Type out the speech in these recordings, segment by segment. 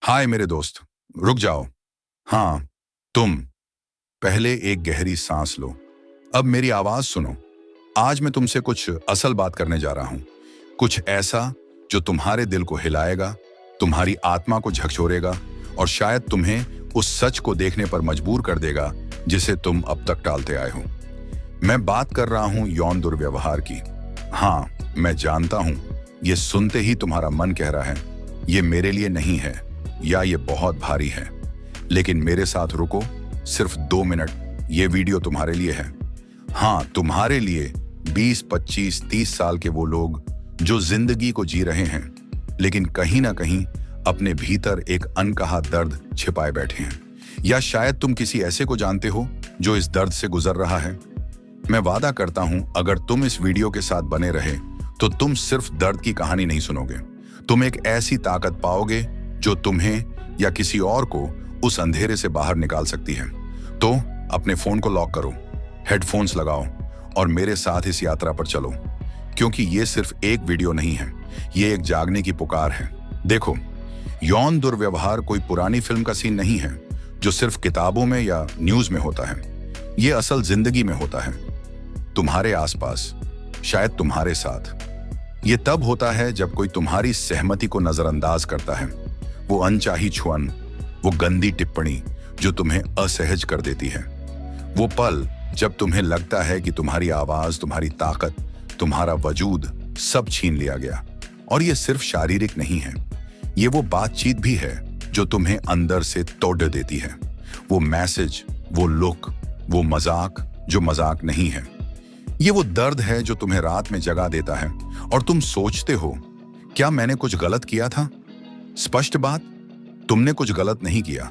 हाय मेरे दोस्त, रुक जाओ। हाँ, तुम। पहले एक गहरी सांस लो। अब मेरी आवाज सुनो। आज मैं तुमसे कुछ असल बात करने जा रहा हूं। कुछ ऐसा जो तुम्हारे दिल को हिलाएगा, तुम्हारी आत्मा को झकझोरेगा और शायद तुम्हें उस सच को देखने पर मजबूर कर देगा जिसे तुम अब तक टालते आए हो। मैं बात कर रहा हूं यौन दुर्व्यवहार की। हाँ, मैं जानता हूं, ये सुनते ही तुम्हारा मन कह रहा है, ये मेरे लिए नहीं है या ये बहुत भारी है। लेकिन मेरे साथ रुको, सिर्फ 2 मिनट। ये वीडियो तुम्हारे लिए है। हाँ, तुम्हारे लिए 20, 25, 30 साल के वो लोग जो जिंदगी को जी रहे हैं, लेकिन कहीं ना कहीं अपने भीतर एक अनकहा दर्द छिपाए बैठे हैं। या शायद तुम किसी ऐसे को जानते हो जो इस दर्द से गुजर रहा है। मैं वादा करता हूं, अगर तुम इस वीडियो के साथ बने रहे तो तुम सिर्फ दर्द की कहानी नहीं सुनोगे, तुम एक ऐसी ताकत पाओगे जो तुम्हें या किसी और को उस अंधेरे से बाहर निकाल सकती है। तो अपने फोन को लॉक करो, हेडफोन्स लगाओ और मेरे साथ इस यात्रा पर चलो, क्योंकि ये सिर्फ एक वीडियो नहीं है, ये एक जागने की पुकार है। देखो, यौन दुर्व्यवहार कोई पुरानी फिल्म का सीन नहीं है जो सिर्फ किताबों में या न्यूज में होता है। ये असल जिंदगी में होता है, तुम्हारे आसपास, शायद तुम्हारे साथ। ये तब होता है जब कोई तुम्हारी सहमति को नजरअंदाज करता है। वो अनचाही छुअन, वो गंदी टिप्पणी जो तुम्हें असहज कर देती है। वो पल जब तुम्हें लगता है कि तुम्हारी आवाज, तुम्हारी ताकत, तुम्हारा वजूद सब छीन लिया गया। और ये सिर्फ शारीरिक नहीं है, ये वो बातचीत भी है जो तुम्हें अंदर से तोड़ देती है। वो मैसेज, वो लुक, वो मजाक जो मजाक नहीं है। ये वो दर्द है जो तुम्हें रात में जगा देता है और तुम सोचते हो, क्या मैंने कुछ गलत किया था? स्पष्ट बात, तुमने कुछ गलत नहीं किया।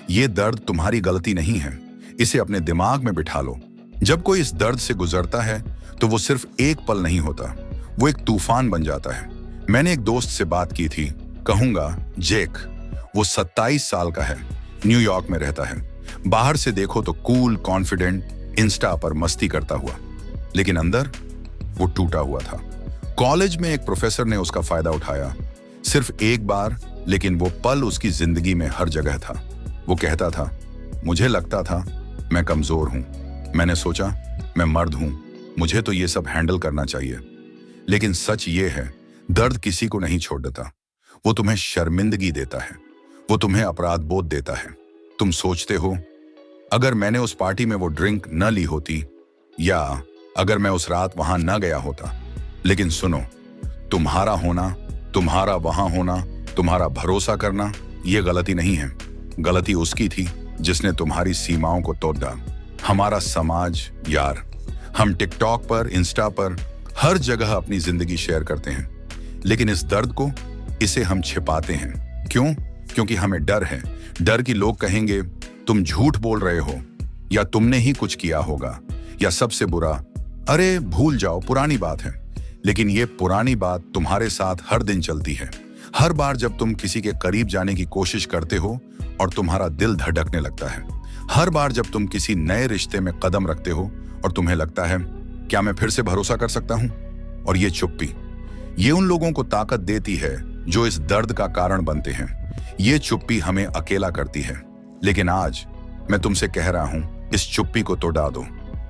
ये दर्द तुम्हारी गलती नहीं है। इसे अपने दिमाग में बिठा लो। जब कोई इस दर्द से गुजरता है तो वो सिर्फ एक पल नहीं होता, वो एक तूफान बन जाता है। मैंने एक दोस्त से बात की थी, कहूंगा जैक। वो 27 साल का है, न्यूयॉर्क में रहता है। बाहर से देखो तो कूल, कॉन्फिडेंट, इंस्टा पर मस्ती करता हुआ, लेकिन अंदर वो टूटा हुआ था। कॉलेज में एक प्रोफेसर ने उसका फायदा उठाया, सिर्फ एक बार, लेकिन वो पल उसकी जिंदगी में हर जगह था। वो कहता था, मुझे लगता था मैं कमजोर हूं। मैंने सोचा मैं मर्द हूं, मुझे तो ये सब हैंडल करना चाहिए। लेकिन सच ये है, दर्द किसी को नहीं छोड़ देता। वो तुम्हें शर्मिंदगी देता है, वो तुम्हें अपराध बोध देता है। तुम सोचते हो, अगर मैंने उस पार्टी में वो ड्रिंक न ली होती, या अगर मैं उस रात वहां न गया होता। लेकिन सुनो, तुम्हारा होना, तुम्हारा वहां होना, तुम्हारा भरोसा करना, ये गलती नहीं है। गलती उसकी थी जिसने तुम्हारी सीमाओं को तोड़ डाला। हमारा समाज यार, हम टिकटॉक पर, इंस्टा पर, हर जगह अपनी जिंदगी शेयर करते हैं, लेकिन इस दर्द को, इसे हम छिपाते हैं। क्यों? क्योंकि हमें डर है। डर कि लोग कहेंगे तुम झूठ बोल रहे हो, या तुमने ही कुछ किया होगा, या सबसे बुरा, अरे भूल जाओ, पुरानी बात है। लेकिन ये पुरानी बात तुम्हारे साथ हर दिन चलती है। हर बार जब तुम किसी के करीब जाने की कोशिश करते हो और तुम्हारा दिल धड़कने लगता है। हर बार जब तुम किसी नए रिश्ते में कदम रखते हो और तुम्हें लगता है, क्या मैं फिर से भरोसा कर सकता हूं? और ये चुप्पी, ये उन लोगों को ताकत देती है जो इस दर्द का कारण बनते हैं। ये चुप्पी हमें अकेला करती है। लेकिन आज मैं तुमसे कह रहा हूं, इस चुप्पी को तोड़ा दो,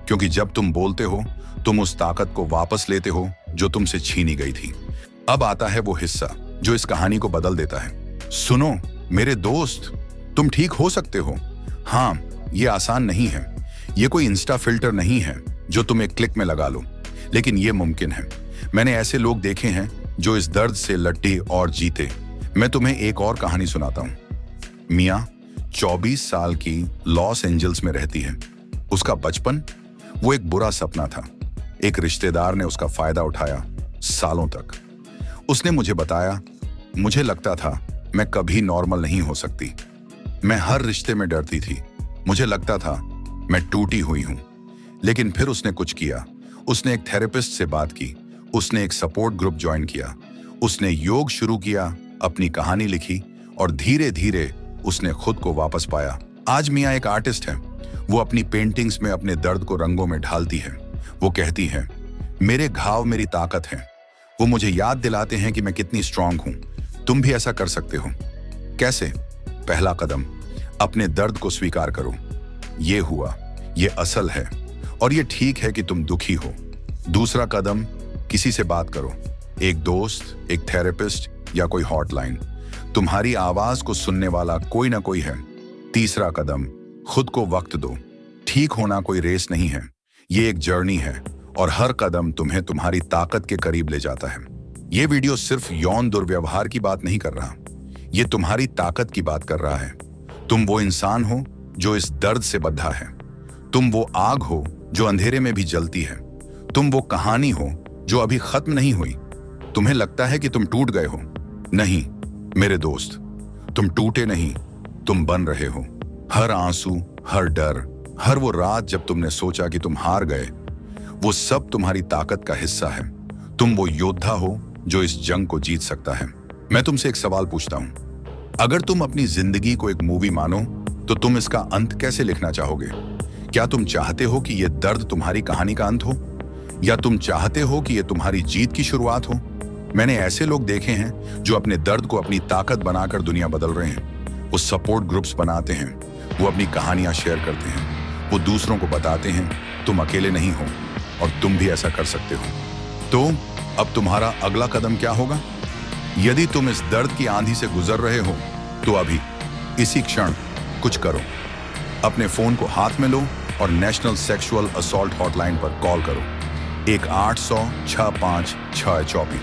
क्योंकि जब तुम बोलते हो, तुम उस ताकत को वापस लेते हो जो तुमसे छीनी गई थी। अब आता है वो हिस्सा जो इस कहानी को बदल देता है। सुनो मेरे दोस्त, तुम ठीक हो सकते हो। हाँ, ये आसान नहीं है, ये कोई इंस्टा फिल्टर नहीं है जो तुम एक क्लिक में लगा लो, लेकिन ये मुमकिन है। मैंने ऐसे लोग देखे हैं जो इस दर्द से लड़े और जीते। मैं तुम्हें एक और कहानी सुनाता हूं। मिया 24 साल की लॉस एंजल्स में रहती है। उसका बचपन, वो एक बुरा सपना था। एक रिश्तेदार ने उसका फायदा उठाया सालों तक। उसने मुझे बताया, मुझे लगता था मैं कभी नॉर्मल नहीं हो सकती। मैं हर रिश्ते में डरती थी। मुझे लगता था मैं टूटी हुई हूं। लेकिन फिर उसने कुछ किया। उसने एक थेरेपिस्ट से बात की, उसने एक सपोर्ट ग्रुप ज्वाइन किया, उसने योग शुरू किया, अपनी कहानी लिखी और धीरे धीरे उसने खुद को वापस पाया। आज मिया एक आर्टिस्ट है। वो अपनी पेंटिंग्स में अपने दर्द को रंगों में ढालती है। वो कहती है, मेरे घाव मेरी ताकत है। वो मुझे याद दिलाते हैं कि मैं कितनी स्ट्रांग हूं। तुम भी ऐसा कर सकते हो। कैसे? पहला कदम, अपने दर्द को स्वीकार करो। ये हुआ, ये असल है और ये ठीक है कि तुम दुखी हो। दूसरा कदम, किसी से बात करो, एक दोस्त, एक थेरेपिस्ट या कोई हॉटलाइन। तुम्हारी आवाज को सुनने वाला कोई ना कोई है। तीसरा कदम, खुद को वक्त दो। ठीक होना कोई रेस नहीं है, ये एक जर्नी है और हर कदम तुम्हें तुम्हारी ताकत के करीब ले जाता है। ये वीडियो सिर्फ यौन दुर्व्यवहार की बात नहीं कर रहा, ये तुम्हारी ताकत की बात कर रहा है। तुम वो इंसान हो जो इस दर्द से बंधा है। तुम वो आग हो जो अंधेरे में भी जलती है। तुम वो कहानी हो जो अभी खत्म नहीं हुई। तुम्हें लगता है कि तुम टूट गए हो। नहीं मेरे दोस्त, तुम टूटे नहीं, तुम बन रहे हो। हर आंसू, हर डर, हर वो रात जब तुमने सोचा कि तुम हार गए, वो सब तुम्हारी ताकत का हिस्सा है। तुम वो योद्धा हो जो इस जंग को जीत सकता है। मैं तुमसे एक सवाल पूछता हूं, अगर तुम अपनी जिंदगी को एक मूवी मानो तो तुम इसका अंत कैसे लिखना चाहोगे? क्या तुम चाहते हो कि यह दर्द तुम्हारी कहानी का अंत हो, या तुम चाहते हो कि यह तुम्हारी जीत की शुरुआत हो? मैंने ऐसे लोग देखे हैं जो अपने दर्द को अपनी ताकत बनाकर दुनिया बदल रहे हैं। वो सपोर्ट ग्रुप्स बनाते हैं, वो अपनी कहानियां शेयर करते हैं, वो दूसरों को बताते हैं तुम अकेले नहीं हो और तुम भी ऐसा कर सकते हो। तो अब तुम्हारा अगला कदम क्या होगा? यदि तुम इस दर्द की आंधी से गुजर रहे हो तो अभी इसी क्षण कुछ करो। अपने फोन को हाथ में लो और नेशनल सेक्सुअल असॉल्ट हॉटलाइन पर कॉल करो, 1-800-65-624,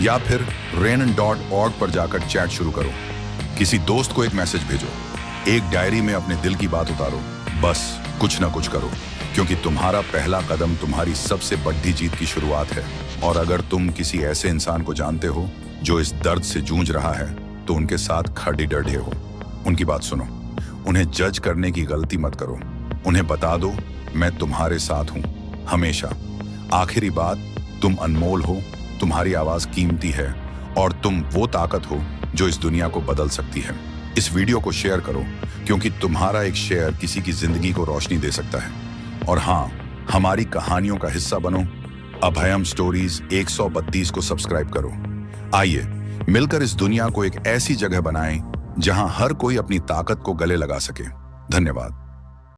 या फिर renan.org पर जाकर चैट शुरू करो। किसी दोस्त को एक मैसेज भेजो, एक डायरी में अपने दिल की बात उतारो। बस कुछ ना कुछ करो, क्योंकि तुम्हारा पहला कदम तुम्हारी सबसे बड़ी जीत की शुरुआत है। और अगर तुम किसी ऐसे इंसान को जानते हो जो इस दर्द से जूझ रहा है तो उनके साथ खड़े डटे हो। उनकी बात सुनो, उन्हें जज करने की गलती मत करो। उन्हें बता दो मैं तुम्हारे साथ हूं हमेशा। आखिरी बात, तुम अनमोल हो, तुम्हारी आवाज कीमती है और तुम वो ताकत हो जो इस दुनिया को बदल सकती है। इस वीडियो को शेयर करो, क्योंकि तुम्हारा एक शेयर किसी की जिंदगी को रोशनी दे सकता है। और हाँ, हमारी कहानियों का हिस्सा बनो। अभयम स्टोरीज 132 को सब्सक्राइब करो। आइए मिलकर इस दुनिया को एक ऐसी जगह बनाएं जहां हर कोई अपनी ताकत को गले लगा सके। धन्यवाद।